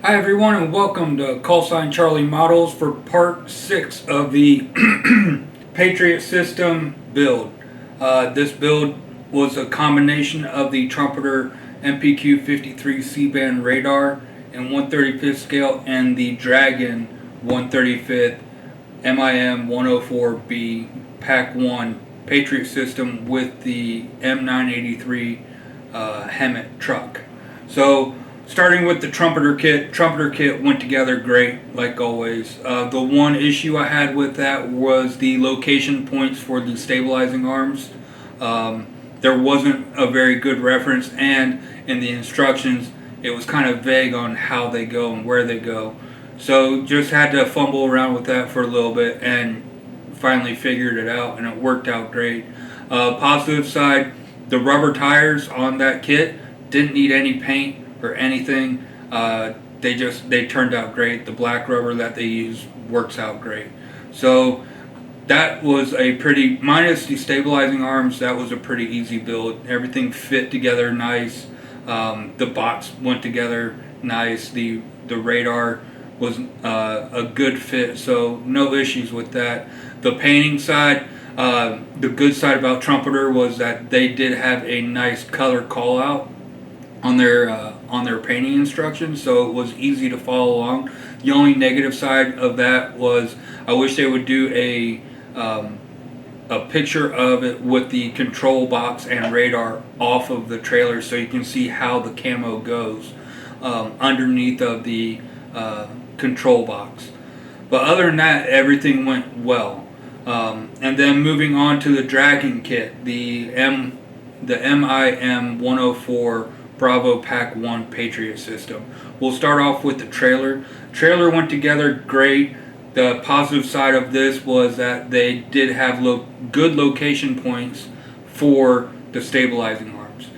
Hi everyone and welcome to Callsign Charlie Models for part 6 of the Patriot system build. This build was a combination of the Trumpeter MPQ-53 C-band radar in 1/35th scale and the Dragon 1/35th MIM-104B Pack 1 Patriot system with the M983 HEMTT truck. So starting with the Trumpeter kit went together great, like always. The one issue I had with that was the location points for the stabilizing arms. There wasn't a very good reference, and in the instructions, it was kind of vague on how they go and where they go. So just had to fumble around with that for a little bit, and finally figured it out, and it worked out great. Positive side, the rubber tires on that kit didn't need any paint or anything. They turned out great. The black rubber that they use works out great. So that was a pretty, minus the stabilizing arms, that was a pretty easy build. Everything fit together nice. The box went together nice. The radar was a good fit, so no issues with that. The painting side, the good side about Trumpeter was that they did have a nice color call out on their painting instructions, so it was easy to follow along. The only negative side of that was I wish they would do a picture of it with the control box and radar off of the trailer, so you can see how the camo goes underneath of the control box. But other than that, everything went well. And then moving on to the Dragon kit, the MIM-104 Bravo Pack 1 Patriot system. We'll start off with the trailer. Trailer went together great. The positive side of this was that they did have good location points for the stabilizing arms.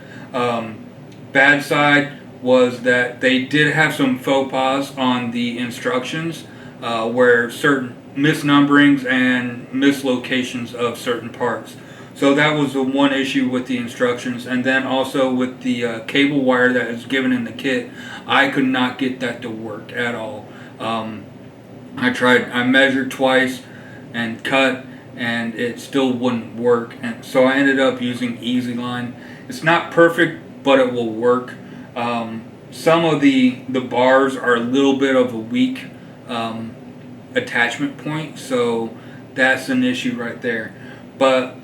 Bad side was that they did have some faux pas on the instructions where certain misnumberings and mislocations of certain parts. So that was the one issue with the instructions, and then also with the cable wire that is given in the kit, I could not get that to work at all. I tried, I measured twice and cut, and it still wouldn't work, and so I ended up using Easy Line. It's not perfect, but it will work. Some of the bars are a little bit of a weak attachment point, so that's an issue right there. But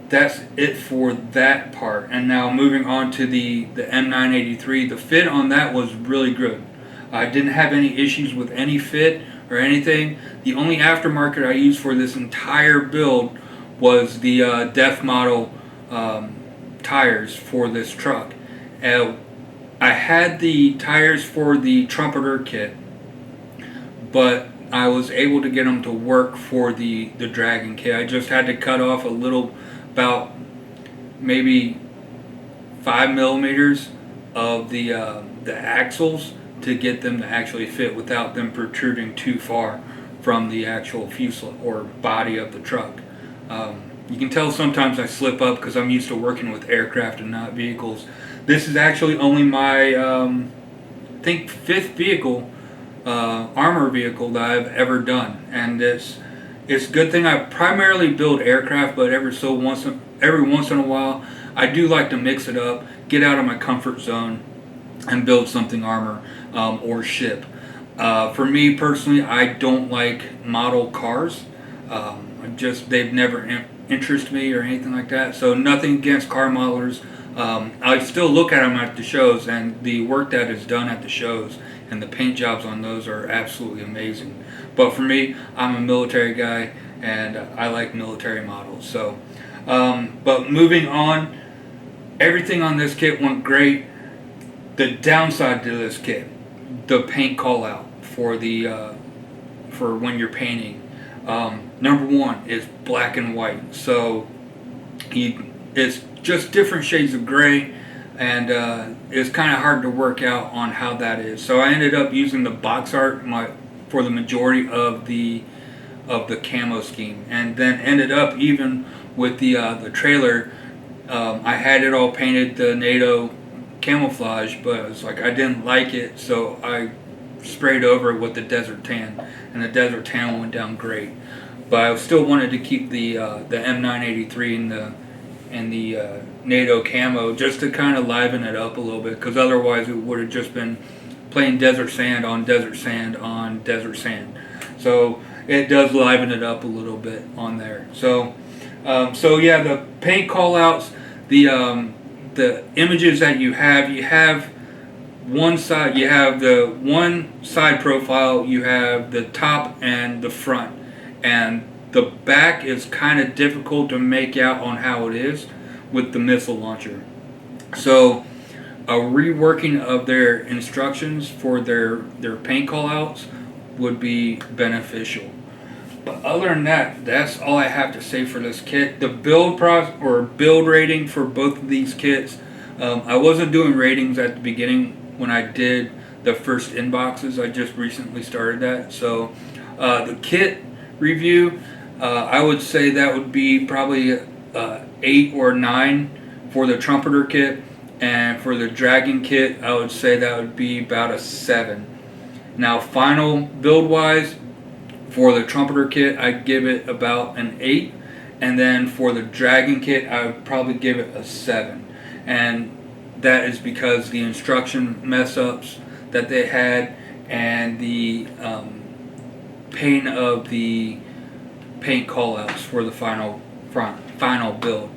that's it for that part. And now moving on to the M983, the fit on that was really good. I didn't have any issues with any fit or anything. The only aftermarket I used for this entire build was the Def model tires for this truck. I had the tires for the Trumpeter kit, but I was able to get them to work for the Dragon kit. I just had to cut off a little, about maybe 5 millimeters of the axles to get them to actually fit without them protruding too far from the actual fuselage or body of the truck. You can tell sometimes I slip up because I'm used to working with aircraft and not vehicles. This is actually only my, I think, 5th vehicle, armor vehicle that I've ever done, and it's a good thing. I primarily build aircraft, but every once in a while I do like to mix it up, get out of my comfort zone, and build something armor or ship. For me personally, I don't like model cars. They've never interested me or anything like that. So nothing against car modelers. I still look at them at the shows, and the work that is done at the shows and the paint jobs on those are absolutely amazing. But for me, I'm a military guy, and I like military models. So, but moving on, everything on this kit went great. The downside to this kit, the paint call out for for when you're painting. Number one is black and white, so it's just different shades of gray, and it's kind of hard to work out on how that is. So I ended up using the box art for the majority of the camo scheme, and then ended up even with the trailer. I had it all painted the NATO camouflage, but it's like I didn't like it, so I sprayed over it with the desert tan, and the desert tan went down great. But I still wanted to keep the M983 and the NATO camo just to kind of liven it up a little bit, because otherwise it would have just been plain desert sand on desert sand on desert sand. So it does liven it up a little bit on there. So yeah, the paint callouts, the images that you have one side, you have the one side profile, you have the top and the front, and the back is kind of difficult to make out on how it is with the missile launcher. So a reworking of their instructions for their paint callouts would be beneficial. But other than that, that's all I have to say for this kit. The build rating for both of these kits, I wasn't doing ratings at the beginning when I did the first inboxes. I just recently started that. So the kit review, I would say that would be probably 8 or 9 for the Trumpeter kit, and for the Dragon kit, I would say that would be about a 7. Now, final build wise, for the Trumpeter kit, I'd give it about an 8, and then for the Dragon kit, I would probably give it a 7. And that is because the instruction mess ups that they had, and the pain of the paint callouts for the final build.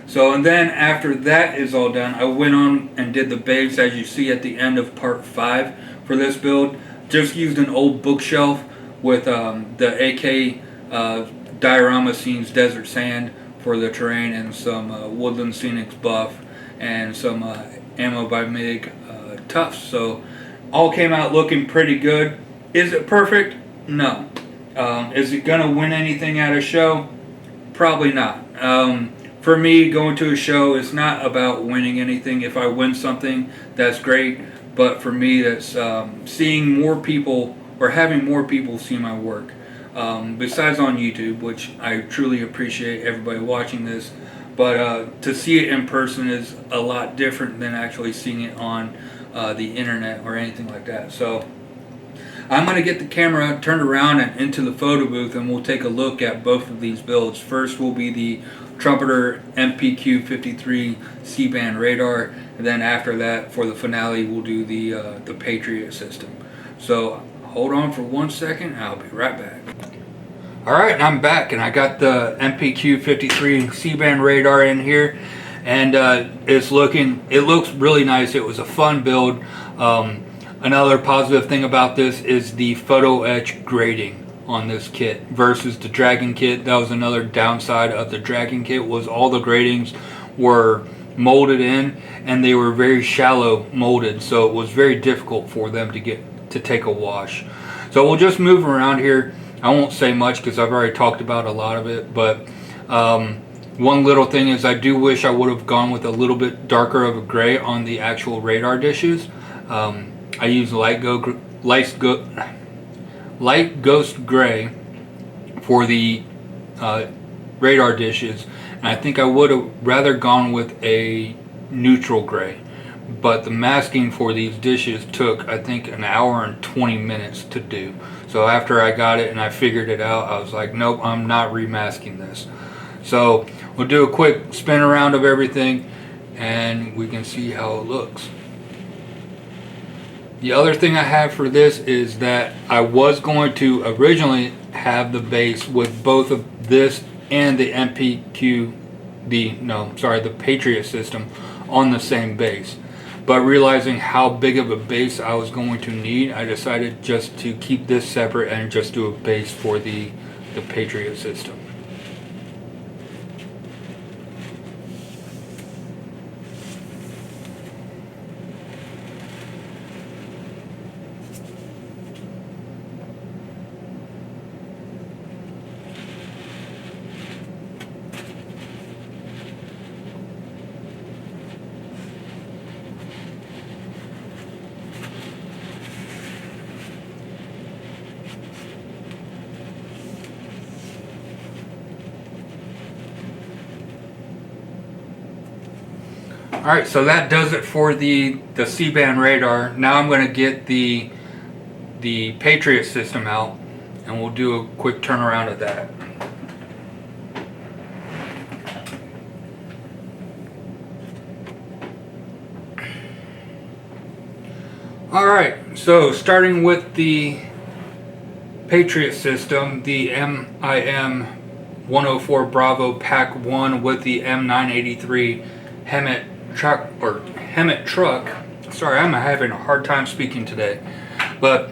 So, and then after that is all done, I went on and did the base as you see at the end of part 5 for this build. Just used an old bookshelf with the AK diorama scenes desert sand for the terrain, and some woodland scenics buff, and some ammo by MiG tufts. So all came out looking pretty good. Is it perfect? No. Is it gonna win anything at a show? Probably not. For me, going to a show is not about winning anything. If I win something, that's great. But for me, that's seeing more people, or having more people see my work. Besides on YouTube, which I truly appreciate everybody watching this. But to see it in person is a lot different than actually seeing it on the internet or anything like that. So I'm going to get the camera turned around and into the photo booth, and we'll take a look at both of these builds. First will be the Trumpeter MPQ-53 C-band radar, and then after that, for the finale, we'll do the Patriot system. So hold on for 1 second, I'll be right back. Alright, I'm back, and I got the MPQ-53 C-band radar in here, and it looks really nice. It was a fun build. Another positive thing about this is the photo etch grading on this kit versus the Dragon kit. That was another downside of the Dragon kit, was all the gradings were molded in, and they were very shallow molded, so it was very difficult for them to take a wash. So we'll just move around here. I won't say much because I've already talked about a lot of it, but one little thing is I do wish I would have gone with a little bit darker of a gray on the actual radar dishes. I used light ghost gray for the radar dishes, and I think I would have rather gone with a neutral gray, but the masking for these dishes took, I think, an hour and 20 minutes to do. So after I got it and I figured it out, I was like, nope, I'm not remasking this. So we'll do a quick spin around of everything and we can see how it looks. The other thing I have for this is that I was going to originally have the base with both of this and the the Patriot system on the same base. But realizing how big of a base I was going to need, I decided just to keep this separate and just do a base for the Patriot system. Alright, so that does it for the C-band radar. Now I'm going to get the Patriot system out, and we'll do a quick turnaround of that. Alright, so starting with the Patriot system, the MIM 104 Bravo Pack 1 with the M983 HEMTT truck. Sorry, I'm having a hard time speaking today. But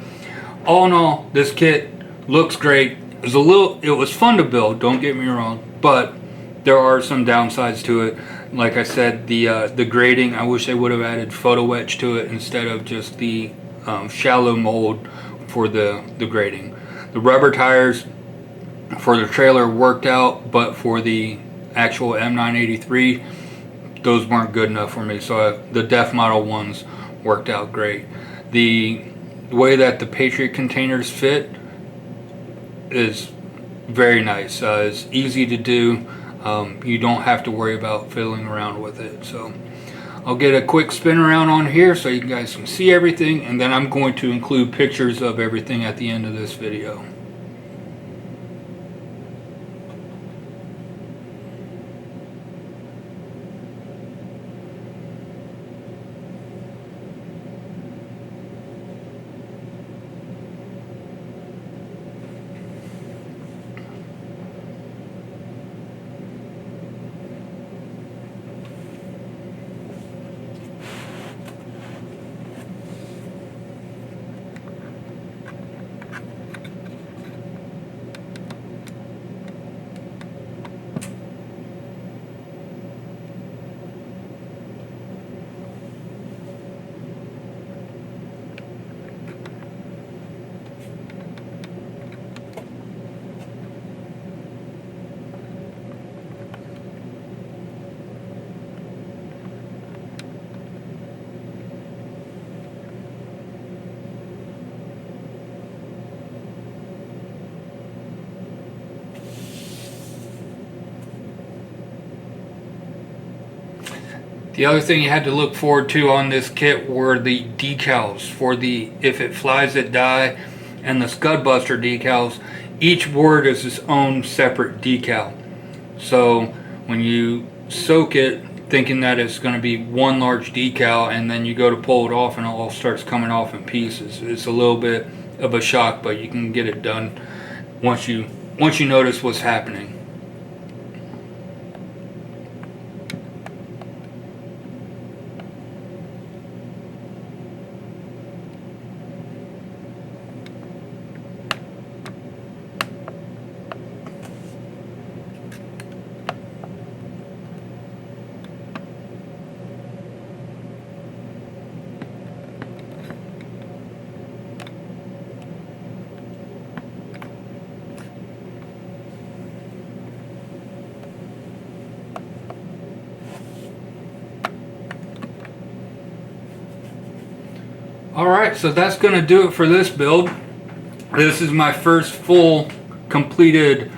all in all, this kit looks great. It was fun to build, don't get me wrong, but there are some downsides to it. Like I said, the grading, I wish they would have added photo etch to it instead of just the shallow mold for the grading. The rubber tires for the trailer worked out, but for the actual M983, those weren't good enough for me. So the Def Model ones worked out great. The way that the Patriot containers fit is very nice. It's easy to do. You don't have to worry about fiddling around with it. So I'll get a quick spin around on here so you guys can see everything, and then I'm going to include pictures of everything at the end of this video. The other thing you had to look forward to on this kit were the decals for the If It Flies It Die and the Scud Buster decals. Each word is its own separate decal. So when you soak it thinking that it's going to be one large decal, and then you go to pull it off and it all starts coming off in pieces, it's a little bit of a shock, but you can get it done once you notice what's happening. Alright, so that's going to do it for this build. This is my first full completed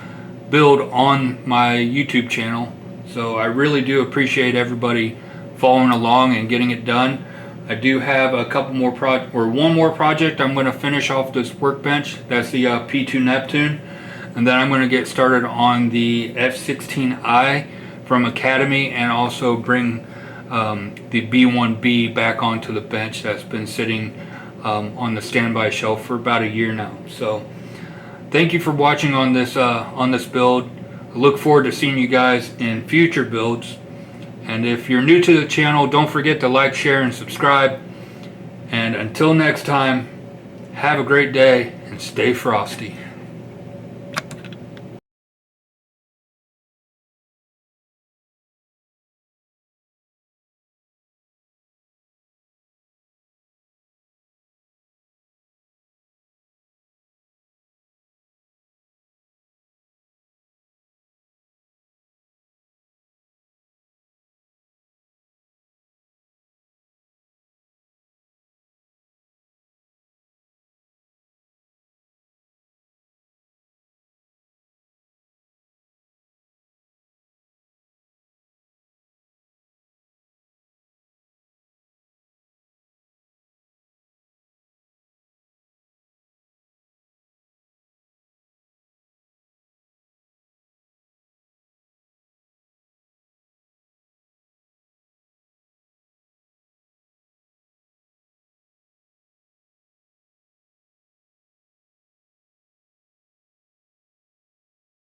build on my YouTube channel. So I really do appreciate everybody following along and getting it done. I do have a couple more one more project I'm going to finish off this workbench. That's the P2 Neptune. And then I'm going to get started on the F-16I from Academy, and also bring the B-1B back onto the bench that's been sitting on the standby shelf for about a year now. So thank you for watching on this build. I look forward to seeing you guys in future builds. And if you're new to the channel, don't forget to like, share, and subscribe. And until next time, have a great day and stay frosty.